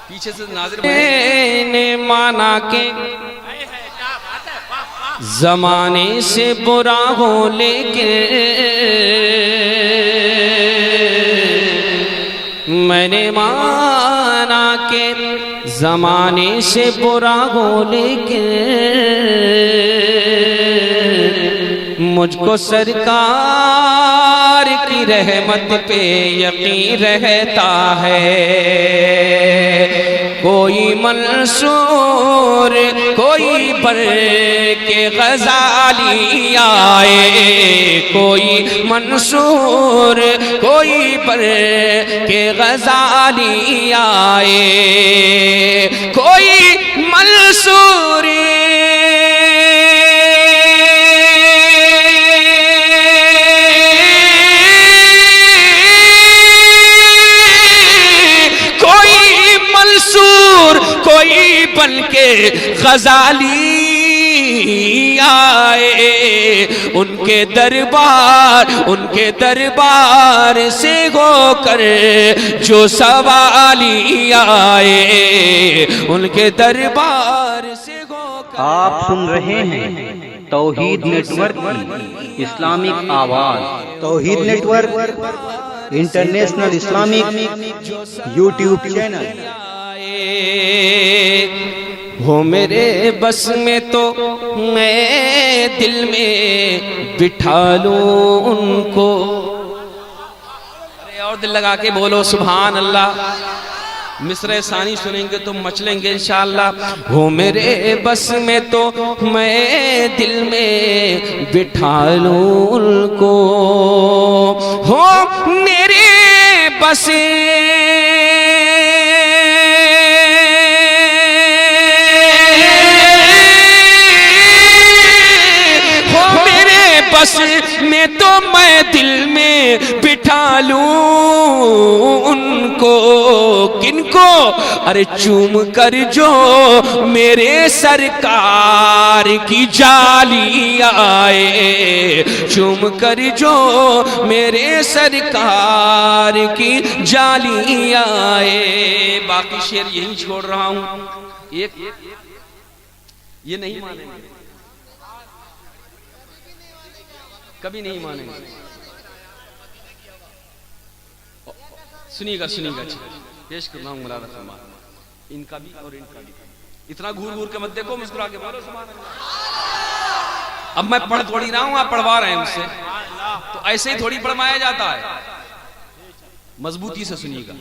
पीछे से नाज़िर ने माना के जमाने से बुरा हो लेकिन मैंने माना के जमाने से बुरा हो लेकिन मुझको सरकार की रहमत पे यकीन रहता है। कोई मंसूर कोई पर के गजाली आए, कोई मंसूर कोई पर के गजाली आए, कोई मंसूर कोई बन के गजाली आए, उनके दरबार से होकर जो सवाली आए, उनके दरबार से होकर। आप सुन रहे हैं तौहीद नेटवर्क की इस्लामिक आवाज। Tauheed network international Islamic YouTube channel. हो मेरे बस में तो मैं दिल में बिठा लूं उनको। अरे और दिल लगा के बोलो सुभान अल्लाह। मिसरे सानी सुनेंगे तो मचलेंगे इंशाअल्लाह। हो मेरे बस में तो मैं दिल में बिठा लूं उनको, हो मेरे बस में तो मैं दिल में बिठा लूं उनको। किनको? अरे चूम कर जो मेरे सरकार की जाली आए, चूम कर जो मेरे सरकार की जाली आए। बाकी शेर यही छोड़ रहा हूं। एक ये नहीं मानेंगे, कभी नहीं मानेंगे। सुनिएगा पेश कर रहा हूं मुराद फरमा, इनका भी और इनका भी। इतना घूर घूर के मत देखो, मुस्कुरा के बोलो सुभान अल्लाह। अब मैं पढ़ थोड़ी रहा हूं, आप पढ़वा रहे हैं मुझसे, तो ऐसे ही थोड़ी पढ़वाया जाता है। मजबूती से सुनिएगा।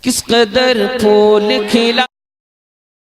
किस कदर फूल खिला